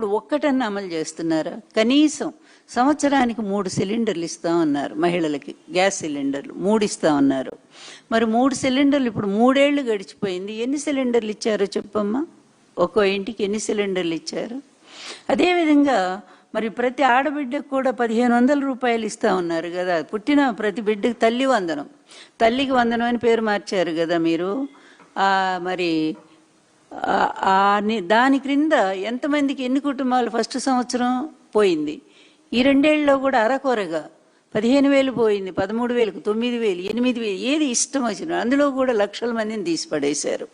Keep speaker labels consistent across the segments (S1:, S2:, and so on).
S1: ఇప్పుడు ఒక్కటన్నా అమలు చేస్తున్నారా? కనీసం సంవత్సరానికి 3 సిలిండర్లు ఇస్తామన్నారు మహిళలకి, గ్యాస్ సిలిండర్లు 3 ఇస్తామన్నారు. మరి 3 సిలిండర్లు ఇప్పుడు 3 ఏళ్ళు గడిచిపోయింది. ఎన్ని సిలిండర్లు ఇచ్చారో చెప్పమ్మా? ఒక్కో ఇంటికి ఎన్ని సిలిండర్లు ఇచ్చారు? అదేవిధంగా మరి ప్రతి ఆడబిడ్డకు కూడా 1500 రూపాయలు ఇస్తా ఉన్నారు కదా. పుట్టిన ప్రతి బిడ్డకు తల్లి వందనం, తల్లికి వందనం అని పేరు మార్చారు కదా మీరు. మరి దాని క్రింద ఎంతమందికి, ఎన్ని కుటుంబాలు ఫస్ట్ సంవత్సరం పోయింది? ఈ 2 ఏళ్ళలో కూడా అరకొరగా 15,000 పోయింది, 13,000, 9,000, 8,000, ఏది ఇష్టం వచ్చిన అందులో కూడా లక్షల మందిని తీసిపడేశారు.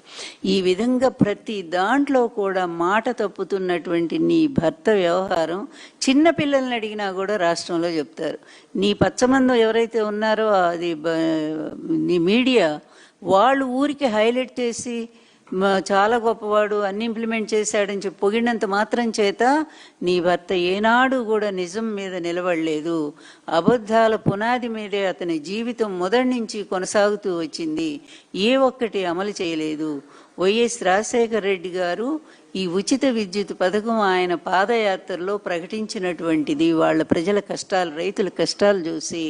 S1: ఈ విధంగా ప్రతి దాంట్లో కూడా మాట తప్పుతున్నటువంటి నీ భర్త వ్యవహారం చిన్న పిల్లల్ని అడిగినా కూడా రాష్ట్రంలో చెప్తారు. నీ పచ్చమందం ఎవరైతే ఉన్నారో అది నీ మీడియా వాళ్ళు ఊరికి హైలైట్ చేసి చాలా గొప్పవాడు, అన్ని ఇంప్లిమెంట్ చేశాడని చెప్పి పొగిడినంత మాత్రం చేత నీ భర్త ఏనాడు కూడా నిజం మీద నిలబడలేదు. అబద్ధాల పునాది మీదే అతని జీవితం మొదటి నుంచి కొనసాగుతూ వచ్చింది. ఏ ఒక్కటి అమలు చేయలేదు. వైఎస్ రాజశేఖర రెడ్డి గారు ఈ ఉచిత విద్యుత్ పథకం ఆయన పాదయాత్రలో ప్రకటించినటువంటిది వాళ్ళ ప్రజల కష్టాలు, రైతుల కష్టాలు చూసి.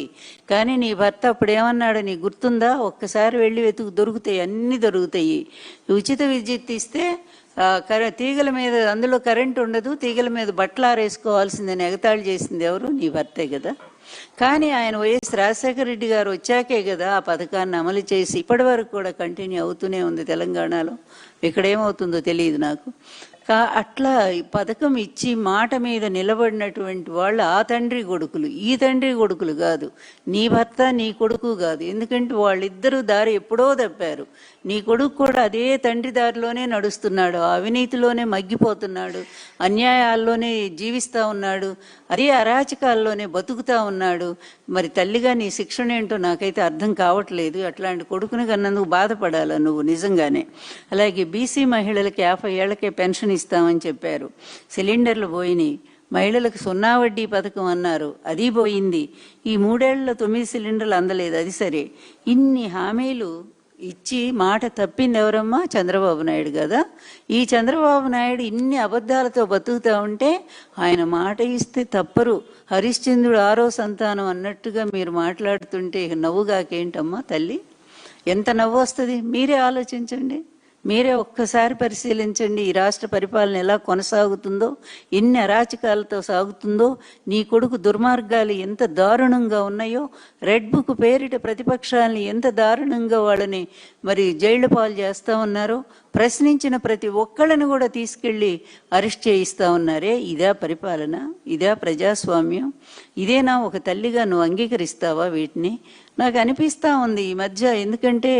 S1: కానీ నీ భర్త అప్పుడు ఏమన్నాడు నీకు గుర్తుందా? ఒక్కసారి వెళ్ళి వెతుకు, దొరుకుతాయి, అన్నీ దొరుకుతాయి. ఉచిత విద్యుత్ ఇస్తే తీగల మీద, అందులో కరెంట్ ఉండదు, తీగల మీద బట్టలు ఆరేసుకోవాల్సిందని ఎగతాళి చేసింది ఎవరు? నీ భర్తే కదా. కానీ ఆయన వైఎస్ రాజశేఖర రెడ్డి గారు వచ్చాకే కదా ఆ పథకాన్ని అమలు చేసి ఇప్పటి వరకు కూడా కంటిన్యూ అవుతూనే ఉంది తెలంగాణలో. ఇక్కడ ఏమవుతుందో తెలియదు నాకు. అట్లా పథకం ఇచ్చి మాట మీద నిలబడినటువంటి వాళ్ళు ఆ తండ్రి కొడుకులు, ఈ తండ్రి కొడుకులు కాదు. నీ భర్త నీ కొడుకు కాదు. ఎందుకంటే వాళ్ళిద్దరూ దారి ఎప్పుడో తప్పారు. నీ కొడుకు కూడా అదే తండ్రి దారిలోనే నడుస్తున్నాడు, అవినీతిలోనే మగ్గిపోతున్నాడు, అన్యాయాల్లోనే జీవిస్తూ ఉన్నాడు, అదే అరాచకాల్లోనే బతుకుతూ ఉన్నాడు. మరి తల్లిగా నీ శిక్షణ ఏంటో నాకైతే అర్థం కావట్లేదు. అట్లాంటి కొడుకుని కన్నందుకు బాధపడాలా నువ్వు నిజంగానే. అలాగే బీసీ మహిళలకి 50 ఏళ్లకే పెన్షన్ ఇస్తామని చెప్పారు. సిలిండర్లు పోయినాయి. మహిళలకు 0 వడ్డీ పథకం అన్నారు, అది పోయింది. ఈ 3 ఏళ్లలో 9 సిలిండర్లు అందలేదు, అది సరే. ఇన్ని హామీలు ఇచ్చి మాట తప్పింది ఎవరమ్మా? చంద్రబాబు నాయుడు కదా. ఈ చంద్రబాబు నాయుడు ఇన్ని అబద్ధాలతో బతుకుతూ ఉంటే ఆయన మాట ఇస్తే తప్పరు. హరిశ్చంద్రుడు 6వ సంతానం అన్నట్టుగా మీరు మాట్లాడుతుంటే నవ్వుగాకేంటమ్మా తల్లి? ఎంత నవ్వు వస్తుంది? మీరే ఆలోచించండి, మీరే ఒక్కసారి పరిశీలించండి. ఈ రాష్ట్ర పరిపాలన ఎలా కొనసాగుతుందో, ఎన్ని అరాచకాలతో సాగుతుందో, నీ కొడుకు దుర్మార్గాలు ఎంత దారుణంగా ఉన్నాయో, రెడ్ బుక్ పేరిట ప్రతిపక్షాలని ఎంత దారుణంగా వాళ్ళని మరి జైళ్ల పాలు చేస్తూ ఉన్నారో, ప్రశ్నించిన ప్రతి ఒక్కళ్ళని కూడా తీసుకెళ్ళి అరెస్ట్ చేయిస్తూ ఉన్నారే. ఇదా పరిపాలన? ఇదా ప్రజాస్వామ్యం? ఇదేనా ఒక తల్లిగా నువ్వు అంగీకరిస్తావా వీటిని? నాకు అనిపిస్తూ ఉంది ఈ మధ్య. ఎందుకంటే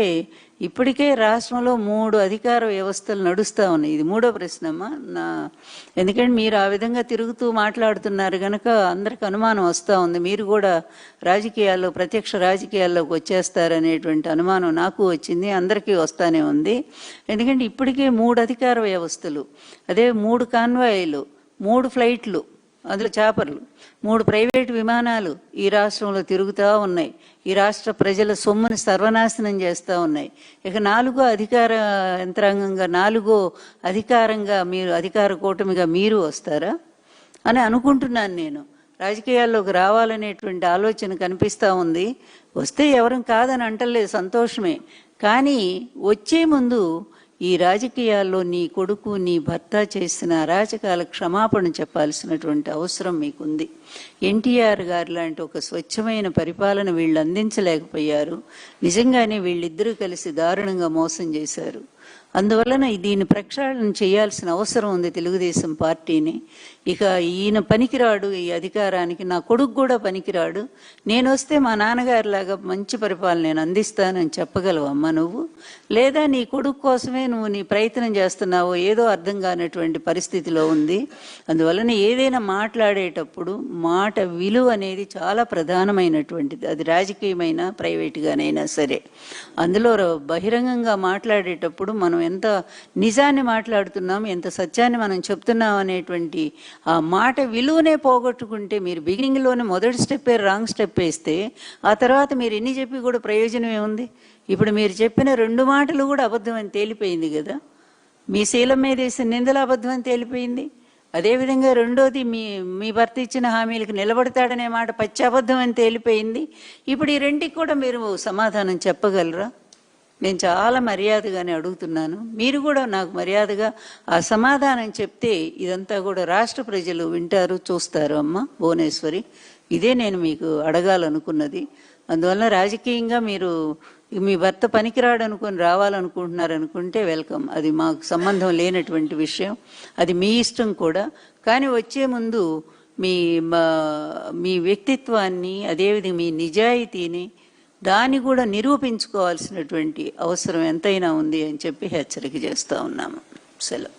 S1: ఇప్పటికే రాష్ట్రంలో 3 అధికార వ్యవస్థలు నడుస్తూ ఉన్నాయి. ఇది 3వ ప్రశ్నమ్మా ఎందుకంటే మీరు ఆ విధంగా తిరుగుతూ మాట్లాడుతున్నారు కనుక అందరికి అనుమానం వస్తూ ఉంది. మీరు కూడా రాజకీయాల్లో, ప్రత్యక్ష రాజకీయాల్లోకి వచ్చేస్తారనేటువంటి అనుమానం నాకు వచ్చింది, అందరికీ వస్తానే ఉంది. ఎందుకంటే ఇప్పటికే 3 అధికార వ్యవస్థలు, అదే 3 కాన్వాయిలు, 3 ఫ్లైట్లు, అందులో చాపర్లు, 3 ప్రైవేటు విమానాలు ఈ రాష్ట్రంలో తిరుగుతూ ఉన్నాయి. ఈ రాష్ట్ర ప్రజల సొమ్ముని సర్వనాశనం చేస్తూ ఉన్నాయి. ఇక 4వ అధికార యంత్రాంగంగా, 4వ అధికారంగా మీరు, అధికార కూటమిగా మీరు వస్తారా అని అనుకుంటున్నాను నేను. రాజకీయాల్లోకి రావాలనేటువంటి ఆలోచన కనిపిస్తూ ఉంది. వస్తే ఎవరం కాదని అంటలేదు, సంతోషమే. కానీ వచ్చే ముందు ఈ రాజకీయాల్లో నీ కొడుకు, నీ భర్త చేసిన అరాచకాల క్షమాపణ చెప్పాల్సినటువంటి అవసరం మీకుంది. ఎన్టీఆర్ గారు లాంటి ఒక స్వచ్ఛమైన పరిపాలన వీళ్ళు అందించలేకపోయారు. నిజంగానే వీళ్ళిద్దరూ కలిసి దారుణంగా మోసం చేశారు. అందువలన దీన్ని ప్రక్షాళన చేయాల్సిన అవసరం ఉంది తెలుగుదేశం పార్టీని. ఇక ఈయన పనికిరాడు ఈ అధికారానికి, నా కొడుకు కూడా పనికిరాడు, నేను వస్తే మా నాన్నగారిలాగా మంచి పరిపాలన నేను అందిస్తానని చెప్పగలవు అమ్మ నువ్వు? లేదా నీ కొడుకు కోసమే నువ్వు నీ ప్రయత్నం చేస్తున్నావో ఏదో అర్థం కానటువంటి పరిస్థితిలో ఉంది. అందువలన ఏదైనా మాట్లాడేటప్పుడు మాట విలువ అనేది చాలా ప్రధానమైనటువంటిది. అది రాజకీయమైనా ప్రైవేటుగానైనా సరే. అందులో బహిరంగంగా మాట్లాడేటప్పుడు మనం ఎంత నిజాన్ని మాట్లాడుతున్నాం, ఎంత సత్యాన్ని మనం చెప్తున్నాం అనేటువంటి ఆ మాట విలువనే పోగొట్టుకుంటే, మీరు బిగినింగ్లోనే మొదటి స్టెప్ రాంగ్ స్టెప్ వేస్తే ఆ తర్వాత మీరు ఎన్ని చెప్పి కూడా ప్రయోజనం ఏముంది? ఇప్పుడు మీరు చెప్పిన 2 మాటలు కూడా అబద్ధం అని తేలిపోయింది కదా. మీ శీలం మీద వేసిన నిందలు అబద్ధం అని తేలిపోయింది. అదేవిధంగా రెండోది, మీ భర్త ఇచ్చిన హామీలకు నిలబడతాడనే మాట పచ్చి అబద్ధం అని తేలిపోయింది. ఇప్పుడు ఈ రెంటికి కూడా మీరు సమాధానం చెప్పగలరా? నేను చాలా మర్యాదగానే అడుగుతున్నాను. మీరు కూడా నాకు మర్యాదగా ఆ సమాధానం చెప్తే ఇదంతా కూడా రాష్ట్ర ప్రజలు వింటారు, చూస్తారు. అమ్మ భువనేశ్వరి, ఇదే నేను మీకు అడగాలనుకున్నది. అందువల్ల రాజకీయంగా మీరు మీ భర్త పనికిరాడు అనుకుని రావాలనుకుంటున్నారనుకుంటే వెల్కమ్, అది మాకు సంబంధం లేనటువంటి విషయం, అది మీ ఇష్టం కూడా. కానీ వచ్చే ముందు మీ వ్యక్తిత్వాన్ని, అదేవిధంగా మీ నిజాయితీని, దాన్ని కూడా నిరూపించుకోవాల్సినటువంటి అవసరం ఎంతైనా ఉంది అని చెప్పి హెచ్చరిక చేస్తూ ఉన్నాము. సెలవు.